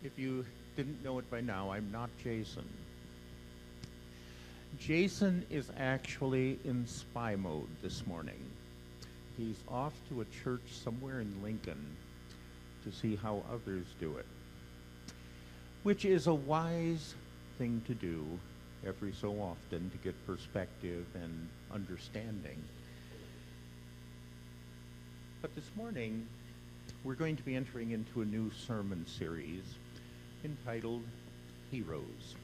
If you didn't know it by now, I'm not Jason. Jason is actually in spy mode this morning. He's off to a church somewhere in Lincoln to see how others do it, which is a wise thing to do every so often to get perspective and understanding. But this morning, we're going to be entering into a new sermon series entitled Heroes.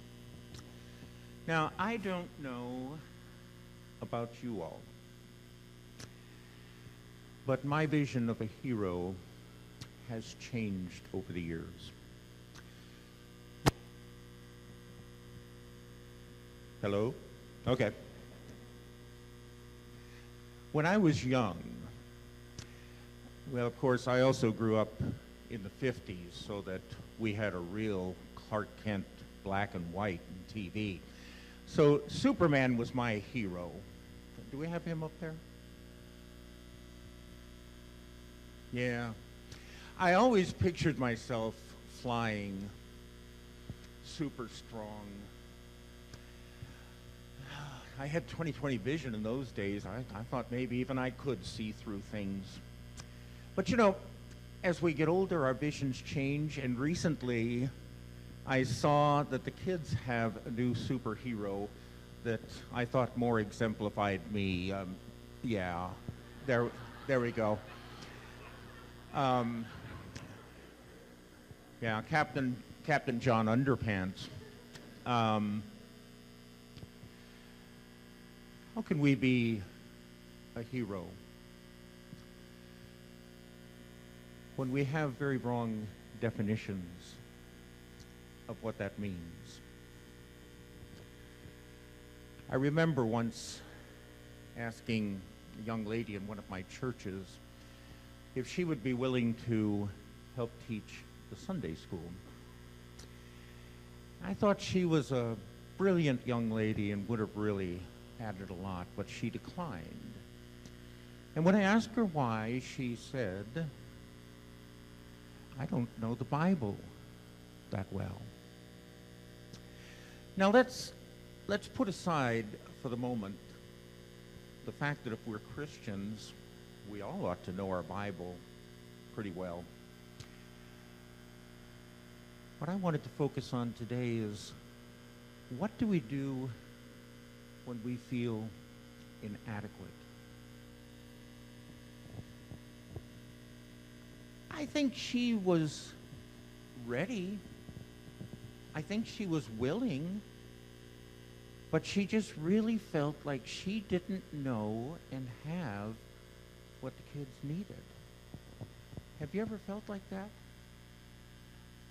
Now, I don't know about you all, but my vision of a hero has changed over the years. Hello? Okay. When I was young, well, of course, I also grew up in the 50s, so that we had a real Clark Kent black and white TV. So Superman was my hero. Do we have him up there? Yeah. I always pictured myself flying, super strong. I had 20/20 vision in those days. I thought maybe even I could see through things. But you know, as we get older, our visions change, and recently I saw that the kids have a new superhero that I thought more exemplified me. Yeah, there we go. Yeah, Captain John Underpants. How can we be a hero when we have very wrong definitions of what that means? I remember once asking a young lady in one of my churches if she would be willing to help teach the Sunday school. I thought she was a brilliant young lady and would have really added a lot, but she declined. And when I asked her why, she said, "I don't know the Bible that well." Now let's put aside for the moment the fact that if we're Christians, we all ought to know our Bible pretty well. What I wanted to focus on today is, what do we do when we feel inadequate? I think she was ready. I think she was willing, but she just really felt like she didn't know and have what the kids needed. Have you ever felt like that?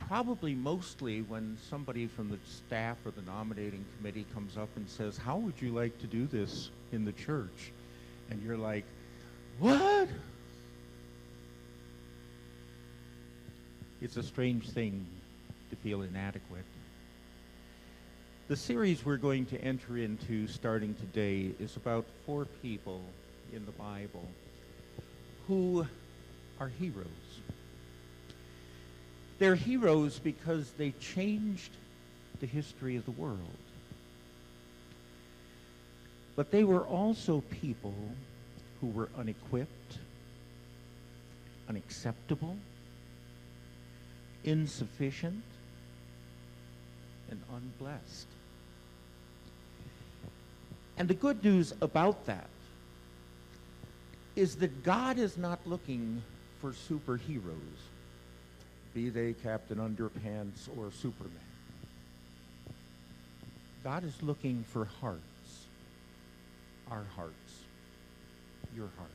Probably mostly when somebody from the staff or the nominating committee comes up and says, "How would you like to do this in the church?" And you're like, "What?" It's a strange thing to feel inadequate. The series we're going to enter into starting today is about 4 people in the Bible who are heroes. They're heroes because they changed the history of the world. But they were also people who were unequipped, unacceptable, insufficient, and unblessed. And the good news about that is that God is not looking for superheroes, be they Captain Underpants or Superman. God is looking for hearts, our hearts, your hearts.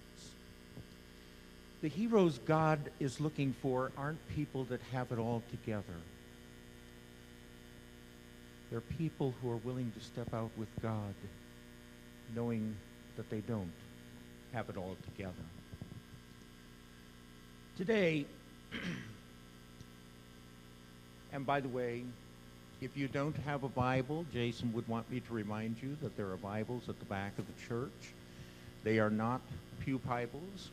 The heroes God is looking for aren't people that have it all together. They're people who are willing to step out with God, knowing that they don't have it all together. Today, and by the way, if you don't have a Bible, Jason would want me to remind you that there are Bibles at the back of the church. They are not pew Bibles.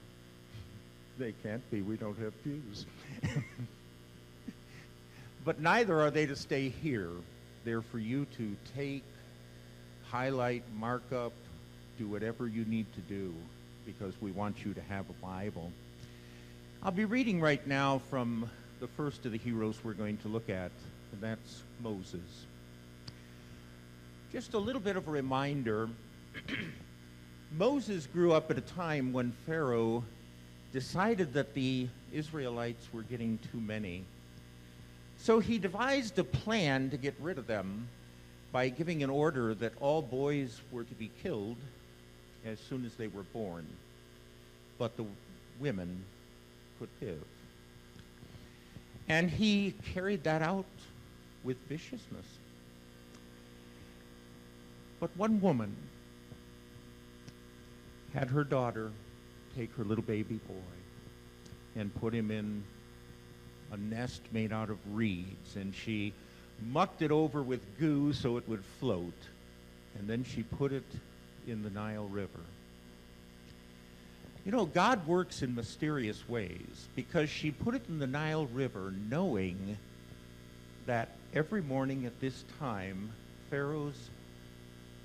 They can't be. We don't have pews. But neither are they to stay here. They're for you to take, highlight, mark up, do whatever you need to do, because we want you to have a Bible. I'll be reading right now from the first of the heroes we're going to look at, and that's Moses. Just a little bit of a reminder. Moses grew up at a time when Pharaoh decided that the Israelites were getting too many. So he devised a plan to get rid of them by giving an order that all boys were to be killed as soon as they were born, but the women could live. And he carried that out with viciousness. But one woman had her daughter take her little baby boy and put him in a nest made out of reeds, and she mucked it over with goo so it would float, and then she put it in the Nile River. You know, God works in mysterious ways, because she put it in the Nile River knowing that every morning at this time, Pharaoh's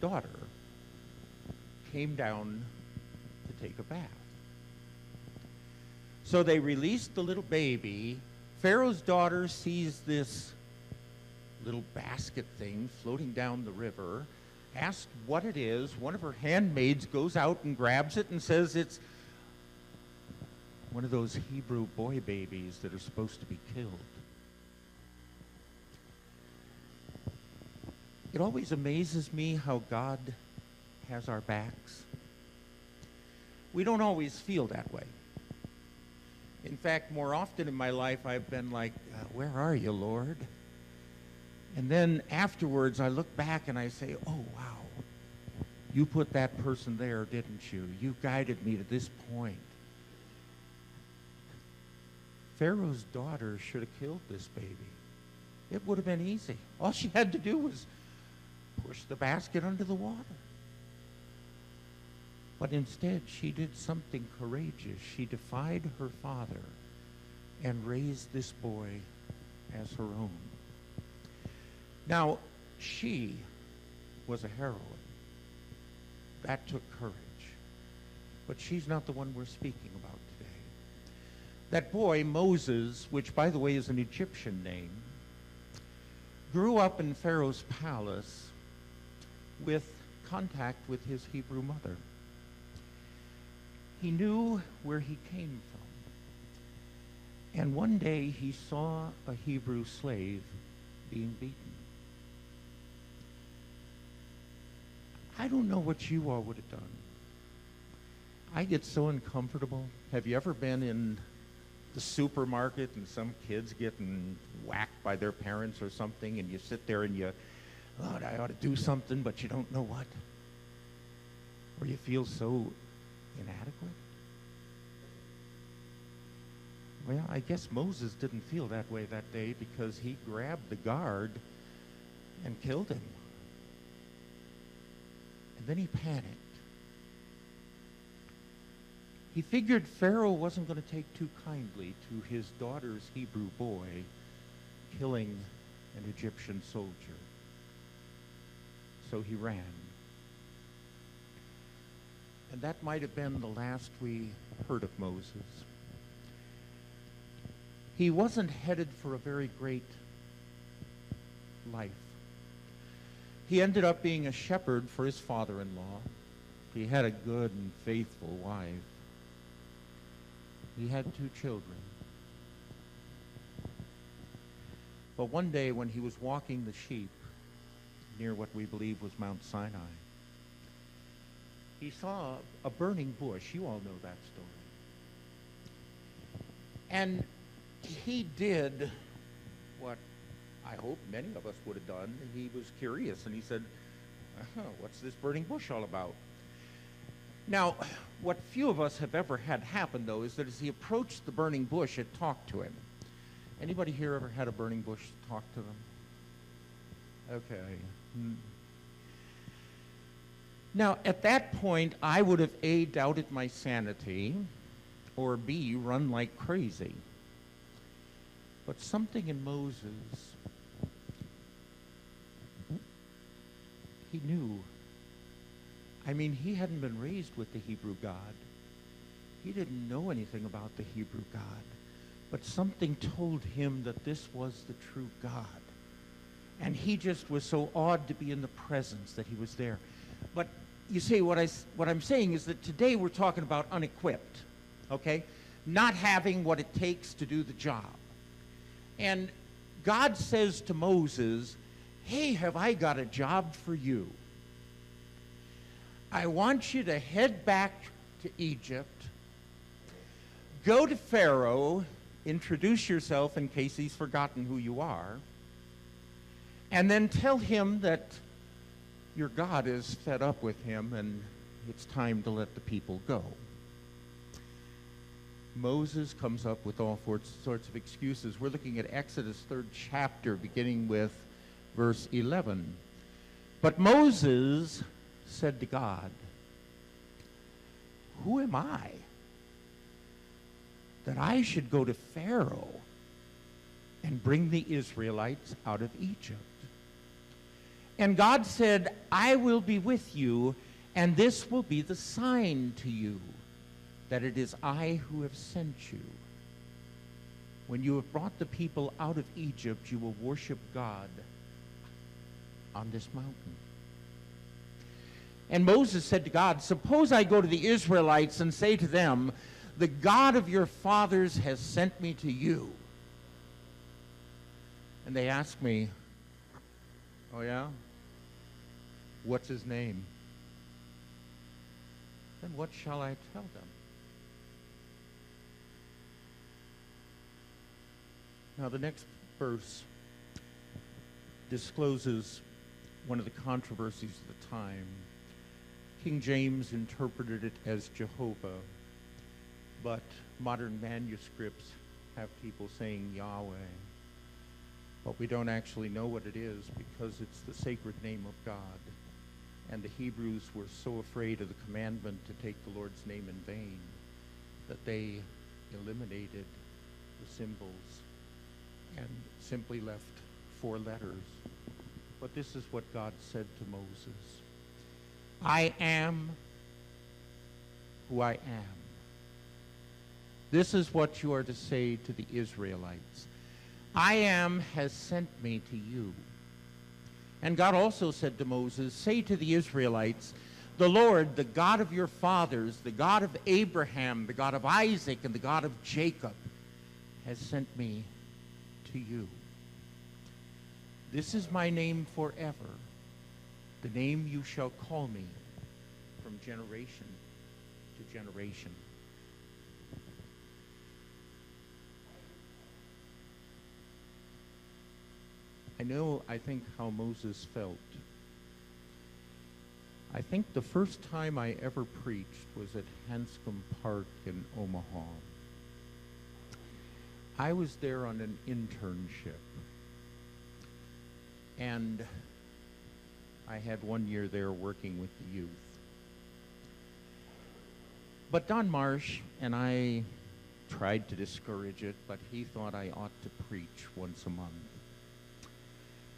daughter came down to take a bath. So they released the little baby. Pharaoh's daughter sees this little basket thing floating down the river, asks what it is. One of her handmaids goes out and grabs it and says it's one of those Hebrew boy babies that are supposed to be killed. It always amazes me how God has our backs. We don't always feel that way. In fact, more often in my life, I've been like, where are you, Lord? And then afterwards, I look back and I say, oh, wow, you put that person there, didn't you? You guided me to this point. Pharaoh's daughter should have killed this baby. It would have been easy. All she had to do was push the basket under the water. But instead, she did something courageous. She defied her father and raised this boy as her own. Now, she was a heroine. That took courage. But she's not the one we're speaking about today. That boy, Moses, which, by the way, is an Egyptian name, grew up in Pharaoh's palace with contact with his Hebrew mother. He knew where he came from. And one day he saw a Hebrew slave being beaten. I don't know what you all would have done. I get so uncomfortable. Have you ever been in the supermarket and some kid's getting whacked by their parents or something, and you sit there and you, oh, I ought to do something, but you don't know what? Or you feel so inadequate? Well, I guess Moses didn't feel that way that day, because he grabbed the guard and killed him. And then he panicked. He figured Pharaoh wasn't going to take too kindly to his daughter's Hebrew boy killing an Egyptian soldier. So he ran. And that might have been the last we heard of Moses. He wasn't headed for a very great life. He ended up being a shepherd for his father-in-law. He had a good and faithful wife. He had 2 children. But one day when he was walking the sheep near what we believe was Mount Sinai, he saw a burning bush. You all know that story. And he did what I hope many of us would have done. He was curious, and he said, what's this burning bush all about? Now, what few of us have ever had happen, though, is that as he approached the burning bush, it talked to him. Anybody here ever had a burning bush talk to them? Okay. Now, at that point, I would have A, doubted my sanity, or B, run like crazy. But something in Moses, he knew. I mean, he hadn't been raised with the Hebrew God. He didn't know anything about the Hebrew God. But something told him that this was the true God. And he just was so awed to be in the presence that he was there. But you see, what I'm saying is that today we're talking about unequipped, okay? Not having what it takes to do the job. And God says to Moses, hey, have I got a job for you? I want you to head back to Egypt, go to Pharaoh, introduce yourself in case he's forgotten who you are, and then tell him that your God is fed up with him and it's time to let the people go. Moses comes up with all sorts of excuses. We're looking at Exodus 3rd chapter, beginning with verse 11. But Moses said to God, who am I that I should go to Pharaoh and bring the Israelites out of Egypt? And God said, I will be with you, and this will be the sign to you that it is I who have sent you. When you have brought the people out of Egypt, you will worship God on this mountain. And Moses said to God, suppose I go to the Israelites and say to them, the God of your fathers has sent me to you. And they ask me, oh yeah? What's his name? Then what shall I tell them? Now the next verse discloses one of the controversies of the time. King James interpreted it as Jehovah, but modern manuscripts have people saying Yahweh. But we don't actually know what it is because it's the sacred name of God. And the Hebrews were so afraid of the commandment to take the Lord's name in vain that they eliminated the symbols and simply left 4 letters. But this is what God said to Moses. I am who I am. This is what you are to say to the Israelites. I am has sent me to you. And God also said to Moses, say to the Israelites, the Lord, the God of your fathers, the God of Abraham, the God of Isaac, and the God of Jacob, has sent me to you. This is my name forever, the name you shall call me from generation to generation. I think how Moses felt. I think the first time I ever preached was at Hanscom Park in Omaha. I was there on an internship, and I had 1 year there working with the youth. But Don Marsh and I tried to discourage it, but he thought I ought to preach once a month.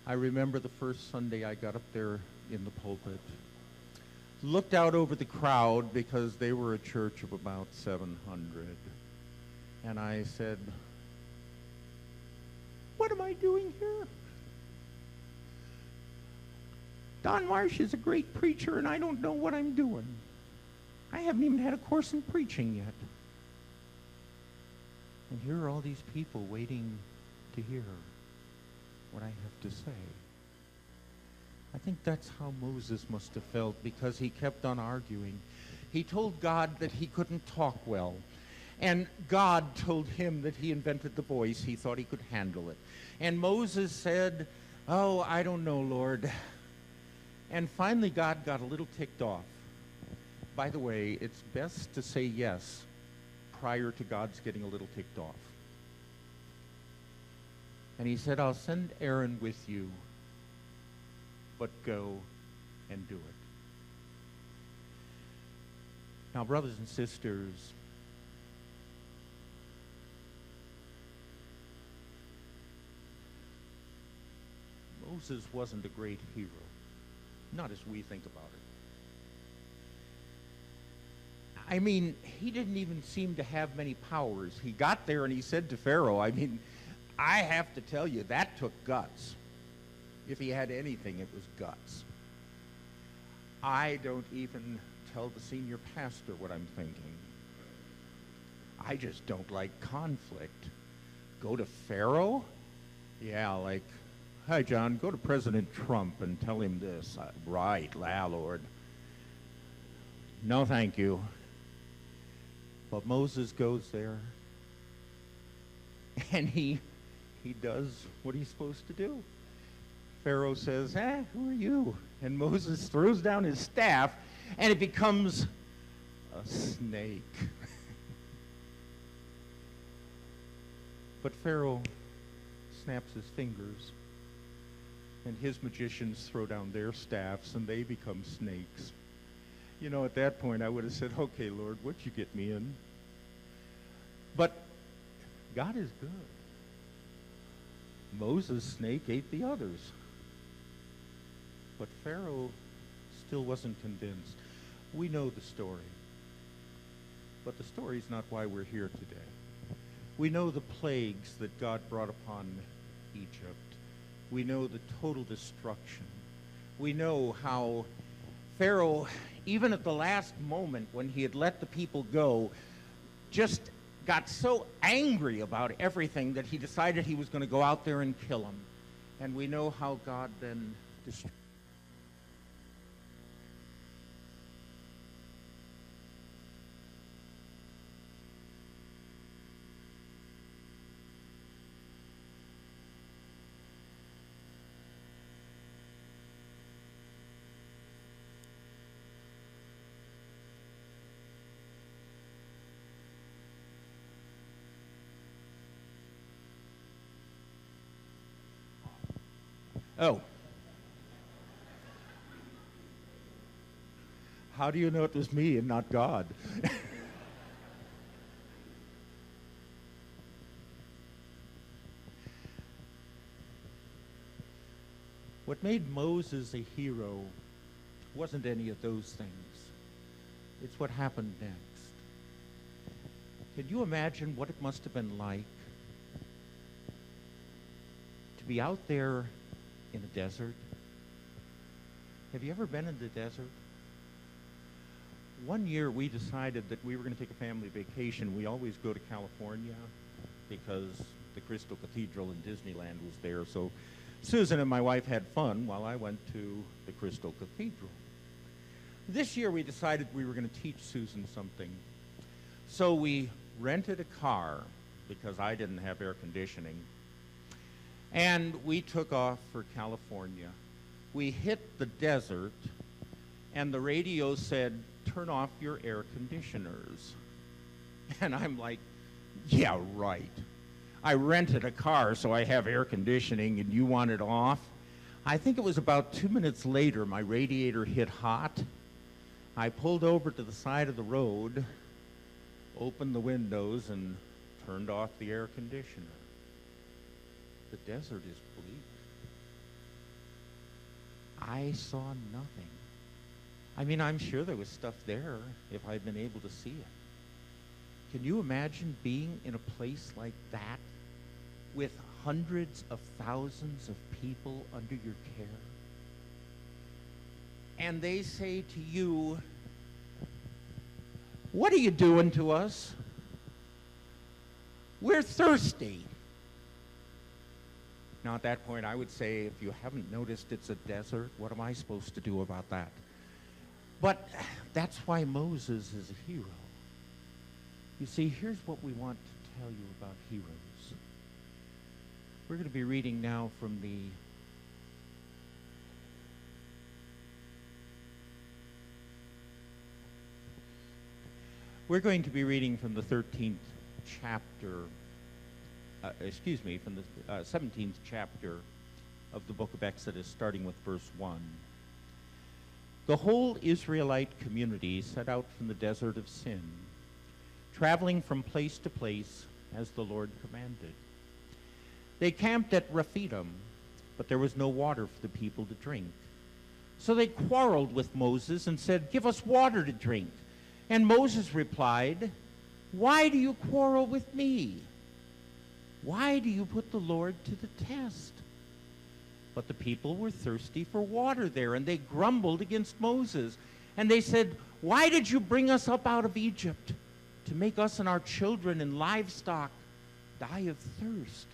I remember the first Sunday I got up there in the pulpit, looked out over the crowd because they were a church of about 700, and I said, what am I doing here? Don Marsh is a great preacher, and I don't know what I'm doing. I haven't even had a course in preaching yet. And here are all these people waiting to hear what I have to say. I think that's how Moses must have felt, because he kept on arguing. He told God that he couldn't talk well, and God told him that he invented the voice. He thought he could handle it. And Moses said, oh, I don't know, Lord. And finally God got a little ticked off. By the way, it's best to say yes prior to God's getting a little ticked off. And he said, I'll send Aaron with you, but go and do it. Now, brothers and sisters, Moses wasn't a great hero. Not as we think about it. I mean, he didn't even seem to have many powers. He got there and he said to Pharaoh, I mean, I have to tell you, that took guts. If he had anything, it was guts. I don't even tell the senior pastor what I'm thinking. I just don't like conflict. Go to Pharaoh? Yeah, like, hi, John, go to President Trump and tell him this. Right, Lord. No, thank you. But Moses goes there, and he does what he's supposed to do. Pharaoh says, who are you? And Moses throws down his staff, and it becomes a snake. But Pharaoh snaps his fingers, and his magicians throw down their staffs, and they become snakes. You know, at that point, I would have said, okay, Lord, what'd you get me in? But God is good. Moses' snake ate the others. But Pharaoh still wasn't convinced. We know the story. But the story's not why we're here today. We know the plagues that God brought upon Egypt. We know the total destruction. We know how Pharaoh, even at the last moment when he had let the people go, just got so angry about everything that he decided he was going to go out there and kill them. And we know how God then destroyed. Oh. How do you know it was me and not God? What made Moses a hero wasn't any of those things. It's what happened next. Can you imagine what it must have been like to be out there in a desert? Have you ever been in the desert? One year we decided that we were going to take a family vacation. We always go to California because the Crystal Cathedral in Disneyland was there. So Susan and my wife had fun while I went to the Crystal Cathedral. This year we decided we were going to teach Susan something. So we rented a car because I didn't have air conditioning. And we took off for California. We hit the desert, and the radio said, turn off your air conditioners. And I'm like, yeah, right. I rented a car, so I have air conditioning, and you want it off? I think it was about 2 minutes later, my radiator hit hot. I pulled over to the side of the road, opened the windows, and turned off the air conditioner. The desert is bleak. I saw nothing. I mean, I'm sure there was stuff there if I'd been able to see it. Can you imagine being in a place like that with hundreds of thousands of people under your care? And they say to you, what are you doing to us? We're thirsty. Now, at that point, I would say, if you haven't noticed it's a desert, what am I supposed to do about that? But that's why Moses is a hero. You see, here's what we want to tell you about heroes. We're going to be reading now from the We're going to be reading from the 13th chapter, from the 17th chapter of the book of Exodus, starting with verse 1. The whole Israelite community set out from the desert of Sin, traveling from place to place as the Lord commanded. They camped at Rephidim, but there was no water for the people to drink. So they quarreled with Moses and said, "Give us water to drink." And Moses replied, "Why do you quarrel with me? Why do you put the Lord to the test?" But the people were thirsty for water there, and they grumbled against Moses. And they said, "Why did you bring us up out of Egypt to make us and our children and livestock die of thirst?"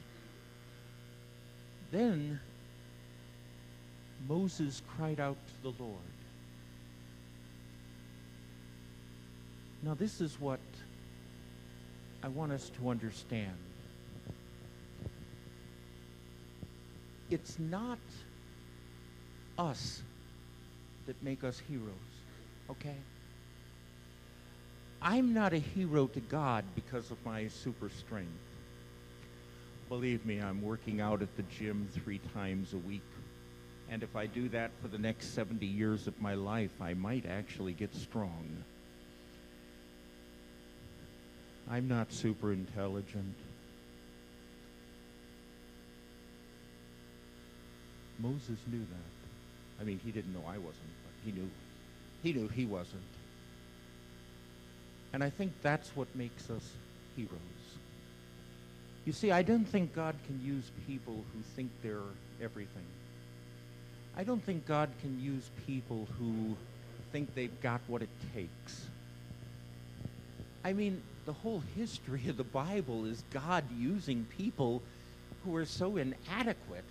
Then Moses cried out to the Lord. Now this is what I want us to understand. It's not us that make us heroes, okay? I'm not a hero to God because of my super strength. Believe me, I'm working out at the gym 3 times a week. And if I do that for the next 70 years of my life, I might actually get strong. I'm not super intelligent. Moses knew that. I mean, he didn't know I wasn't, but he knew. He knew he wasn't. And I think that's what makes us heroes. You see, I don't think God can use people who think they're everything. I don't think God can use people who think they've got what it takes. I mean, the whole history of the Bible is God using people who are so inadequate.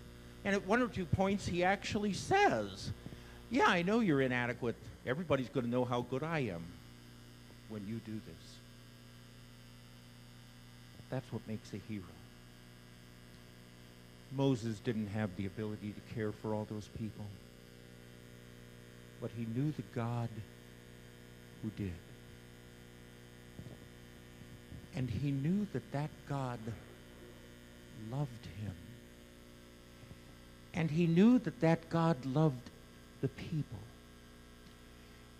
And at 1 or 2 points, he actually says, "Yeah, I know you're inadequate. Everybody's going to know how good I am when you do this." That's what makes a hero. Moses didn't have the ability to care for all those people, but he knew the God who did. And he knew that that God loved him. And he knew that that God loved the people.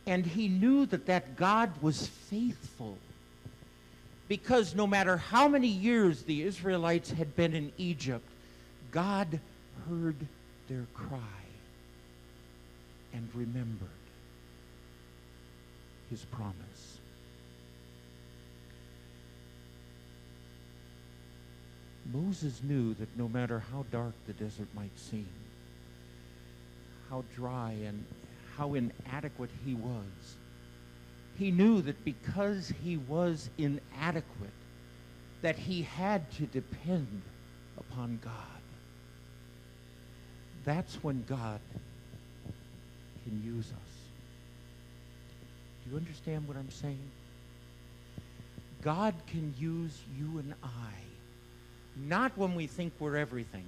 And he knew that that God was faithful. Because no matter how many years the Israelites had been in Egypt, God heard their cry and remembered his promise. Moses knew that no matter how dark the desert might seem, how dry and how inadequate he was, he knew that because he was inadequate, that he had to depend upon God. That's when God can use us. Do you understand what I'm saying? God can use you and I, not when we think we're everything.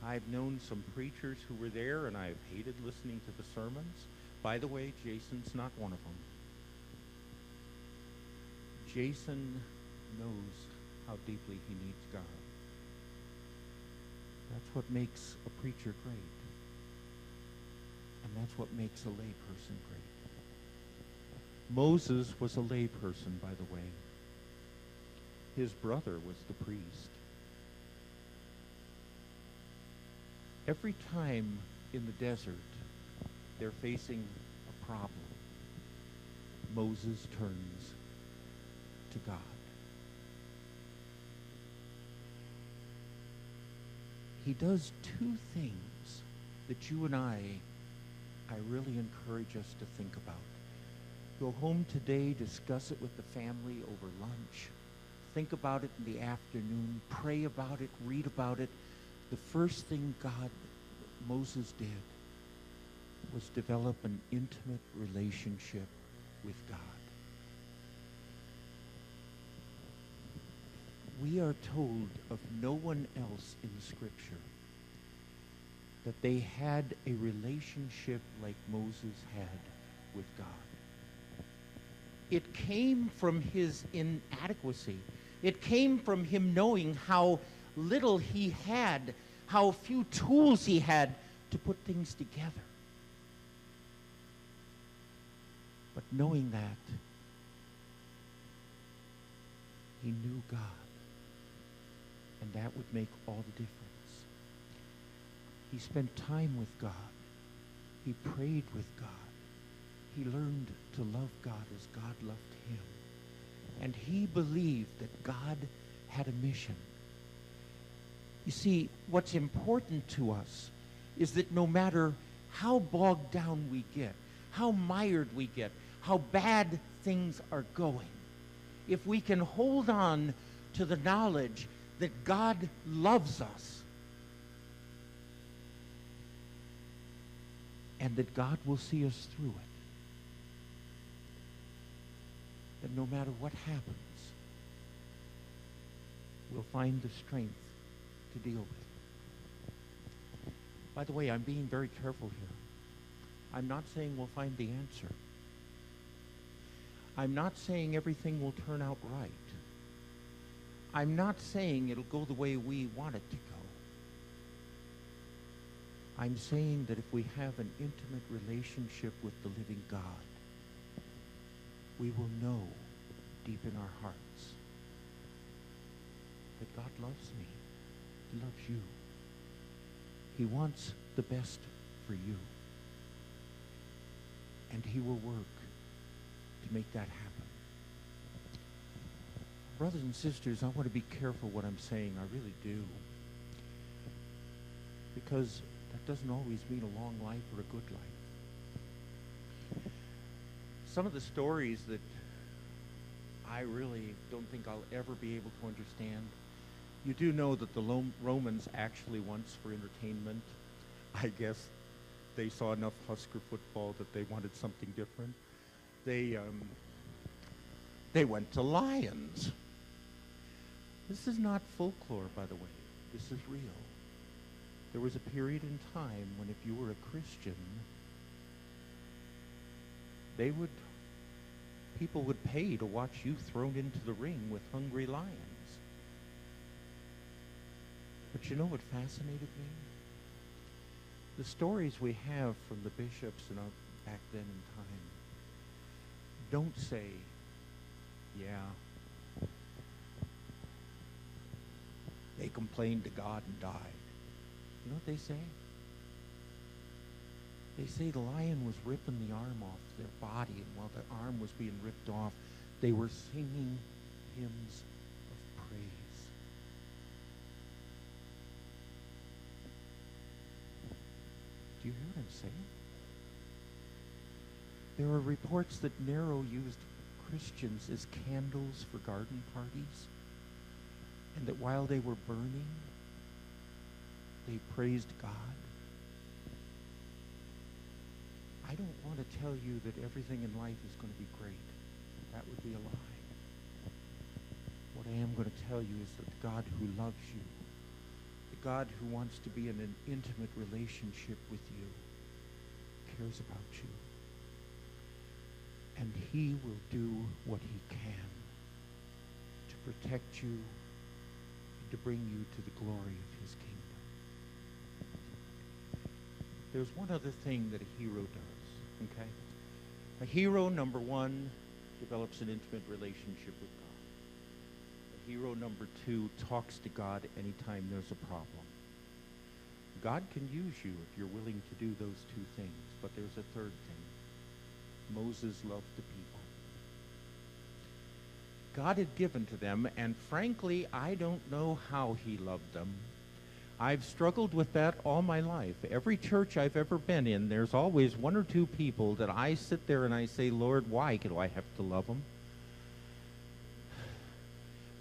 I've known some preachers who were there, and I've hated listening to the sermons. By the way, Jason's not one of them. Jason knows how deeply he needs God. That's what makes a preacher great. And that's what makes a layperson great. Moses was a layperson, by the way. His brother was the priest. Every time in the desert they're facing a problem, Moses turns to God. He does 2 things that you and I really encourage us to think about. Go home today, discuss it with the family over lunch. Think about it in the afternoon, pray about it, read about it. The first thing Moses did was develop an intimate relationship with God. We are told of no one else in Scripture that they had a relationship like Moses had with God. It came from his inadequacy. It came from him knowing how little he had, how few tools he had to put things together. But knowing that, he knew God. And that would make all the difference. He spent time with God. He prayed with God. He learned to love God as God loved him. And he believed that God had a mission. You see, what's important to us is that no matter how bogged down we get, how mired we get, how bad things are going, if we can hold on to the knowledge that God loves us and that God will see us through it, that no matter what happens, we'll find the strength to deal with it. By the way, I'm being very careful here. I'm not saying we'll find the answer. I'm not saying everything will turn out right. I'm not saying it'll go the way we want it to go. I'm saying that if we have an intimate relationship with the living God, we will know deep in our hearts that God loves me. He loves you. He wants the best for you. And he will work to make that happen. Brothers and sisters, I want to be careful what I'm saying. I really do. Because that doesn't always mean a long life or a good life. Some of the stories that I really don't think I'll ever be able to understand. You do know that the Romans actually once, for entertainment, I guess they saw enough Husker football that they wanted something different. They went to lions. This is not folklore, by the way. This is real. There was a period in time when if you were a Christian, people would pay to watch you thrown into the ring with hungry lions. But you know what fascinated me? The stories we have from the bishops and back then in time don't say, yeah, they complained to God and died. You know what they say? They say the lion was ripping the arm off their body, and while the arm was being ripped off, they were singing hymns of praise. Do you hear what I'm saying? There are reports that Nero used Christians as candles for garden parties, and that while they were burning, they praised God. I don't want to tell you that everything in life is going to be great. That would be a lie. What I am going to tell you is that the God who loves you, the God who wants to be in an intimate relationship with you, cares about you. And he will do what he can to protect you and to bring you to the glory of his kingdom. There's one other thing that a hero does, okay? A hero, number one, develops an intimate relationship with God. A hero, number two, talks to God anytime there's a problem. God can use you if you're willing to do those two things, but there's a third thing. Moses loved the people. God had given to them, and frankly, I don't know how he loved them. I've struggled with that all my life. Every church I've ever been in, there's always one or two people that I sit there and I say, Lord, why do I have to love them?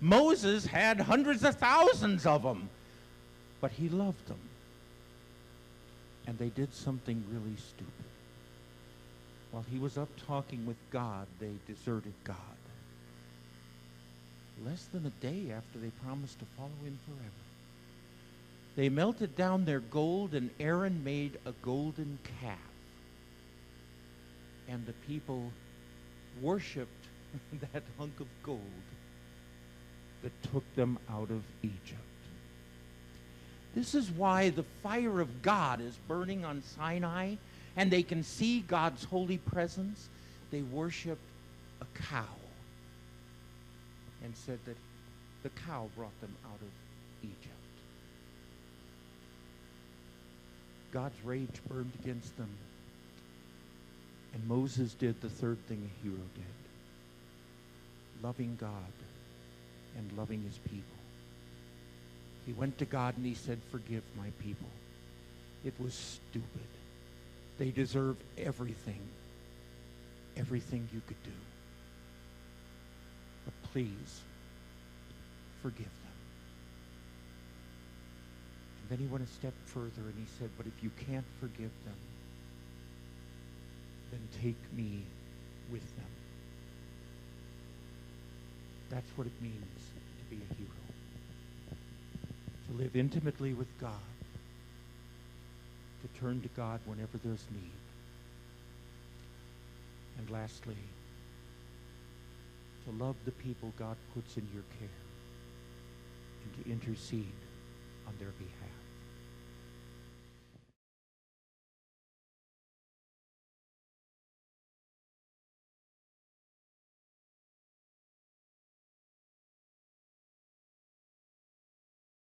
Moses had hundreds of thousands of them, but he loved them. And they did something really stupid. While he was up talking with God, they deserted God. Less than a day after they promised to follow him forever. They melted down their gold, and Aaron made a golden calf. And the people worshipped that hunk of gold that took them out of Egypt. This is why the fire of God is burning on Sinai, and they can see God's holy presence. They worshiped a cow and said that the cow brought them out of Egypt. God's rage burned against them. And Moses did the third thing a hero did. Loving God and loving his people. He went to God and he said, "Forgive my people. It was stupid. They deserve everything you could do. But please, forgive them." And then he went a step further and he said, "But if you can't forgive them, then take me with them." That's what it means to be a hero. To live intimately with God. To turn to God whenever there's need. And lastly, to love the people God puts in your care and to intercede on their behalf.